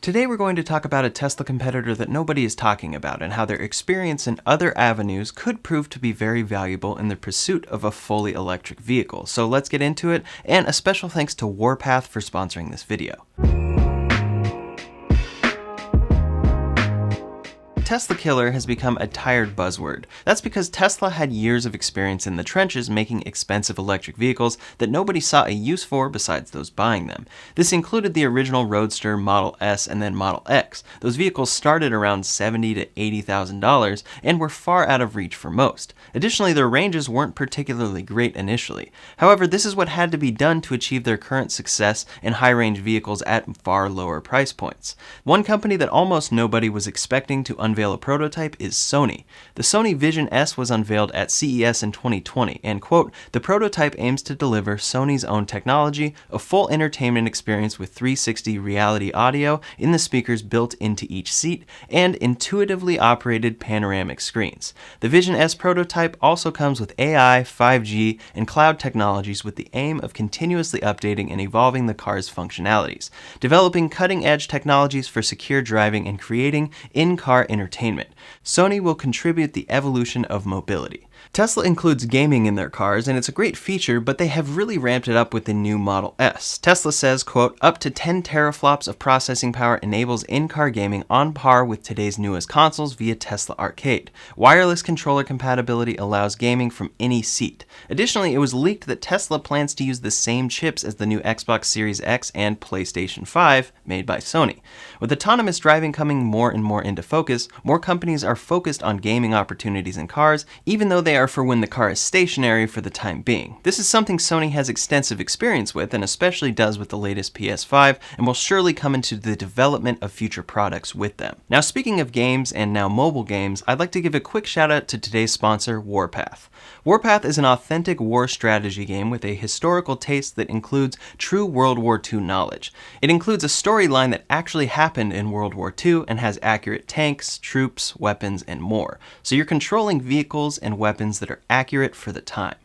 Today we're going to talk about a Tesla competitor that nobody is talking about and how their experience in other avenues could prove to be very valuable in the pursuit of a fully electric vehicle. So let's get into it, and a special thanks to Warpath for sponsoring this video. Tesla killer has become a tired buzzword. That's because Tesla had years of experience in the trenches making expensive electric vehicles that nobody saw a use for besides those buying them. This included the original Roadster, Model S, and then Model X. Those vehicles started around $70,000 to $80,000 and were far out of reach for most. Additionally, their ranges weren't particularly great initially. However, this is what had to be done to achieve their current success in high-range vehicles at far lower price points. One company that almost nobody was expecting to unveil a prototype is Sony. The Sony Vision-S was unveiled at CES in 2020, and quote, "The prototype aims to deliver Sony's own technology, a full entertainment experience with 360 reality audio in the speakers built into each seat, and intuitively operated panoramic screens. The Vision-S prototype also comes with AI, 5G, and cloud technologies with the aim of continuously updating and evolving the car's functionalities, developing cutting-edge technologies for secure driving and creating in-car entertainment. Sony will contribute the evolution of mobility." Tesla includes gaming in their cars, and it's a great feature, but they have really ramped it up with the new Model S. Tesla says, quote, "Up to 10 teraflops of processing power enables in-car gaming on par with today's newest consoles via Tesla Arcade. Wireless controller compatibility allows gaming from any seat." Additionally, it was leaked that Tesla plans to use the same chips as the new Xbox Series X and PlayStation 5 made by Sony. With autonomous driving coming more and more into focus, more companies are focused on gaming opportunities in cars, even though they are for when the car is stationary for the time being. This is something Sony has extensive experience with, and especially does with the latest PS5, and will surely come into the development of future products with them. Now, speaking of games and now mobile games, I'd like to give a quick shout out to today's sponsor, Warpath. Warpath is an authentic war strategy game with a historical taste that includes true World War II knowledge. It includes a storyline that actually happened in World War II and has accurate tanks, troops, weapons, and more. So you're controlling vehicles and weapons that are accurate for the time.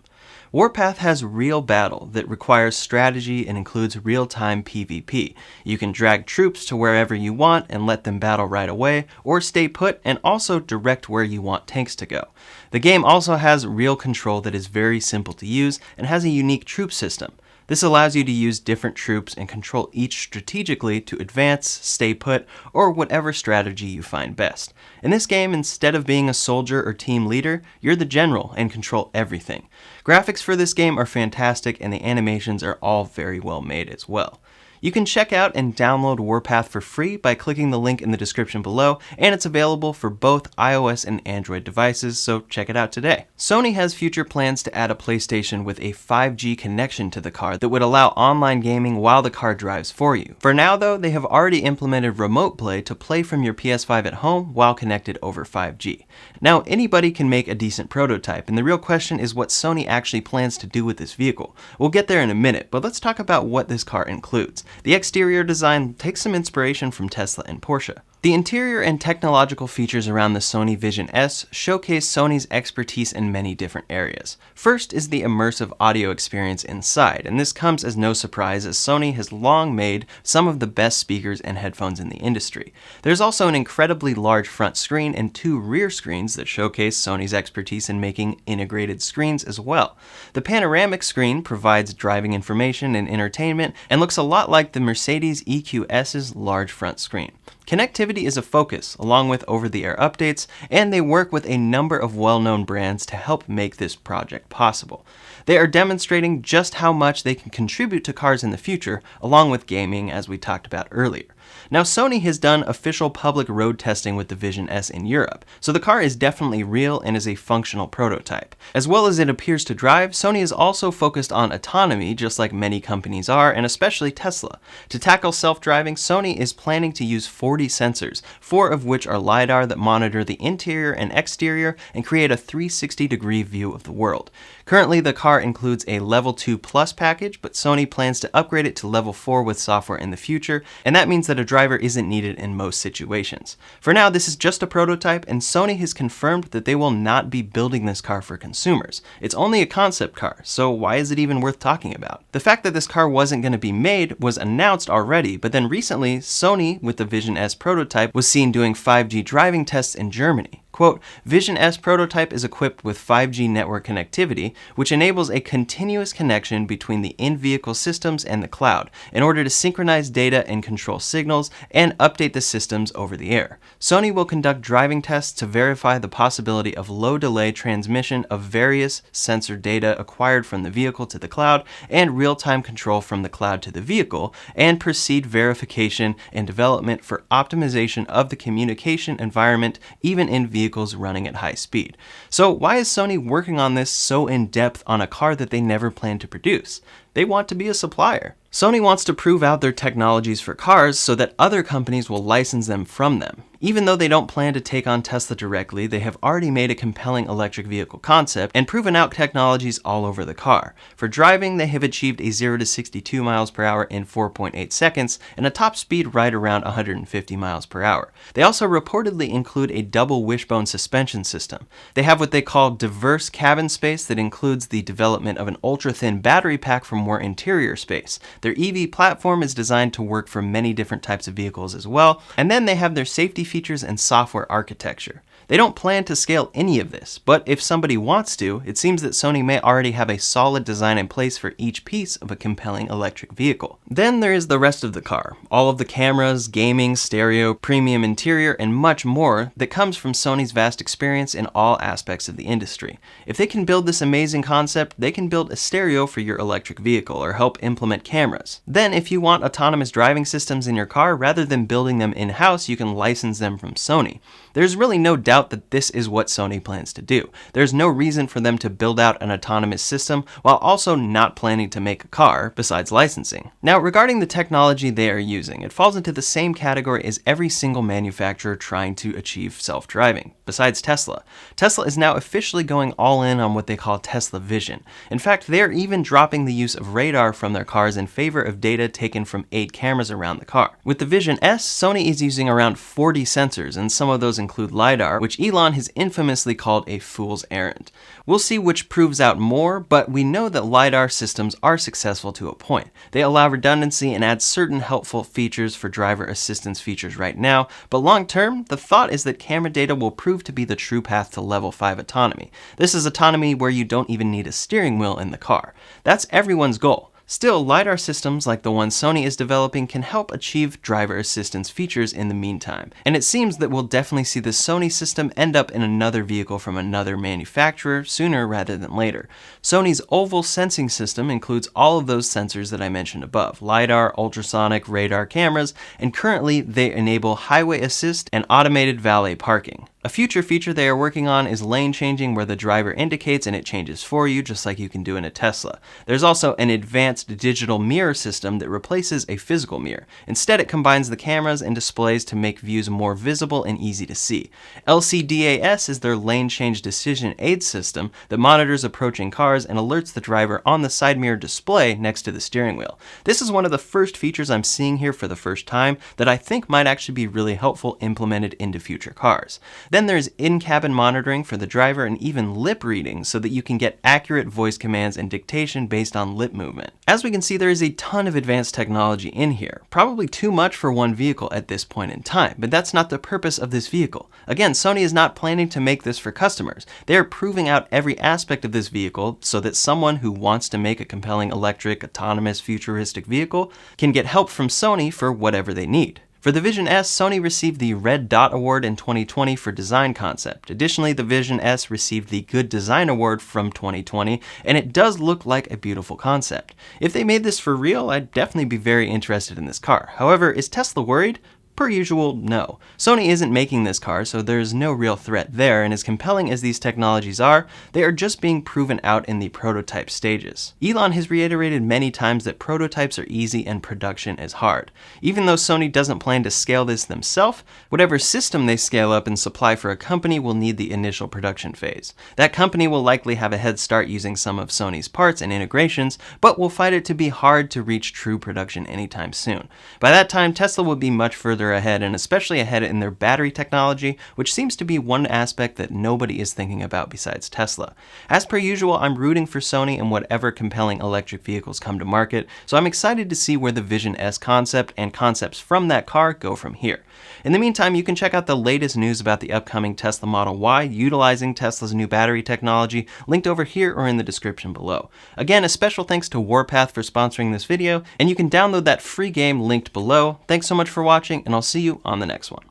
Warpath has real battle that requires strategy and includes real-time PvP. You can drag troops to wherever you want and let them battle right away, or stay put and also direct where you want tanks to go. The game also has real control that is very simple to use and has a unique troop system. This allows you to use different troops and control each strategically to advance, stay put, or whatever strategy you find best. In this game, instead of being a soldier or team leader, you're the general and control everything. Graphics for this game are fantastic, and the animations are all very well made as well. You can check out and download Warpath for free by clicking the link in the description below, and it's available for both iOS and Android devices, so check it out today. Sony has future plans to add a PlayStation with a 5G connection to the car that would allow online gaming while the car drives for you. For now though, they have already implemented remote play to play from your PS5 at home while connected over 5G. Now, anybody can make a decent prototype, and the real question is what Sony actually plans to do with this vehicle. We'll get there in a minute, but let's talk about what this car includes. The exterior design takes some inspiration from Tesla and Porsche. The interior and technological features around the Sony Vision-S showcase Sony's expertise in many different areas. First is the immersive audio experience inside, and this comes as no surprise as Sony has long made some of the best speakers and headphones in the industry. There's also an incredibly large front screen and two rear screens that showcase Sony's expertise in making integrated screens as well. The panoramic screen provides driving information and entertainment and looks a lot like the Mercedes EQS's large front screen. Connectivity is a focus, along with over-the-air updates, and they work with a number of well-known brands to help make this project possible. They are demonstrating just how much they can contribute to cars in the future, along with gaming, as we talked about earlier. Now, Sony has done official public road testing with the Vision-S in Europe, so the car is definitely real and is a functional prototype. As well as it appears to drive, Sony is also focused on autonomy, just like many companies are, and especially Tesla. To tackle self-driving, Sony is planning to use 40 sensors, 4 of which are Lidar that monitor the interior and exterior and create a 360-degree view of the world. Currently, the car includes a Level 2 Plus package, but Sony plans to upgrade it to Level 4 with software in the future, and that means that a driver isn't needed in most situations. For now, this is just a prototype, and Sony has confirmed that they will not be building this car for consumers. It's only a concept car, so why is it even worth talking about? The fact that this car wasn't going to be made was announced already, but then recently, Sony, with the Vision-S prototype, was seen doing 5G driving tests in Germany. Quote, Vision-S prototype is equipped with 5G network connectivity, which enables a continuous connection between the in-vehicle systems and the cloud in order to synchronize data and control signals and update the systems over the air. Sony will conduct driving tests to verify the possibility of low delay transmission of various sensor data acquired from the vehicle to the cloud and real-time control from the cloud to the vehicle, and proceed verification and development for optimization of the communication environment even in vehicles running at high speed. So why is Sony working on this so in depth on a car that they never planned to produce? They want to be a supplier. Sony wants to prove out their technologies for cars so that other companies will license them from them. Even though they don't plan to take on Tesla directly, they have already made a compelling electric vehicle concept and proven out technologies all over the car. For driving, they have achieved a 0 to 62 miles per hour in 4.8 seconds and a top speed right around 150 miles per hour. They also reportedly include a double wishbone suspension system. They have what they call diverse cabin space that includes the development of an ultra-thin battery pack for more interior space. Their EV platform is designed to work for many different types of vehicles as well, and then they have their safety features and software architecture. They don't plan to scale any of this, but if somebody wants to, it seems that Sony may already have a solid design in place for each piece of a compelling electric vehicle. Then there is the rest of the car, all of the cameras, gaming, stereo, premium interior, and much more that comes from Sony's vast experience in all aspects of the industry. If they can build this amazing concept, they can build a stereo for your electric vehicle or help implement cameras. Then if you want autonomous driving systems in your car, rather than building them in-house, you can license them from Sony. There's really no doubt that this is what Sony plans to do. There's no reason for them to build out an autonomous system while also not planning to make a car, besides licensing. Now, regarding the technology they are using, it falls into the same category as every single manufacturer trying to achieve self-driving, besides Tesla. Tesla is now officially going all in on what they call Tesla Vision. In fact, they are even dropping the use of radar from their cars in favor of data taken from 8 cameras around the car. With the Vision-S, Sony is using around 40 sensors, and some of those include Lidar, which Elon has infamously called a fool's errand. We'll see which proves out more, but we know that Lidar systems are successful to a point. They allow redundancy and add certain helpful features for driver assistance features right now, but long term, the thought is that camera data will prove to be the true path to level 5 autonomy. This is autonomy where you don't even need a steering wheel in the car. That's everyone's goal. Still, LiDAR systems like the one Sony is developing can help achieve driver assistance features in the meantime, and it seems that we'll definitely see the Sony system end up in another vehicle from another manufacturer sooner rather than later. Sony's oval sensing system includes all of those sensors that I mentioned above: LiDAR, ultrasonic, radar cameras, and currently they enable highway assist and automated valet parking. A future feature they are working on is lane changing, where the driver indicates and it changes for you, just like you can do in a Tesla. There's also an advanced digital mirror system that replaces a physical mirror. Instead, it combines the cameras and displays to make views more visible and easy to see. LCDAS is their lane change decision aid system that monitors approaching cars and alerts the driver on the side mirror display next to the steering wheel. This is one of the first features I'm seeing here for the first time that I think might actually be really helpful implemented into future cars. Then there's in-cabin monitoring for the driver and even lip reading so that you can get accurate voice commands and dictation based on lip movement. As we can see, there is a ton of advanced technology in here, probably too much for one vehicle at this point in time, but that's not the purpose of this vehicle. Again, Sony is not planning to make this for customers. They are proving out every aspect of this vehicle so that someone who wants to make a compelling electric, autonomous, futuristic vehicle can get help from Sony for whatever they need. For the Vision-S, Sony received the Red Dot Award in 2020 for design concept. Additionally, the Vision-S received the Good Design Award from 2020, and it does look like a beautiful concept. If they made this for real, I'd definitely be very interested in this car. However, is Tesla worried? Per usual, no. Sony isn't making this car, so there's no real threat there, and as compelling as these technologies are, they are just being proven out in the prototype stages. Elon has reiterated many times that prototypes are easy and production is hard. Even though Sony doesn't plan to scale this themselves, whatever system they scale up and supply for a company will need the initial production phase. That company will likely have a head start using some of Sony's parts and integrations, but will find it to be hard to reach true production anytime soon. By that time, Tesla will be much further ahead, and especially ahead in their battery technology, which seems to be one aspect that nobody is thinking about besides Tesla. As per usual, I'm rooting for Sony in whatever compelling electric vehicles come to market, so I'm excited to see where the Vision-S concept and concepts from that car go from here. In the meantime, you can check out the latest news about the upcoming Tesla Model Y utilizing Tesla's new battery technology, linked over here or in the description below. Again, a special thanks to Warpath for sponsoring this video, and you can download that free game linked below. Thanks so much for watching, and I'll see you on the next one.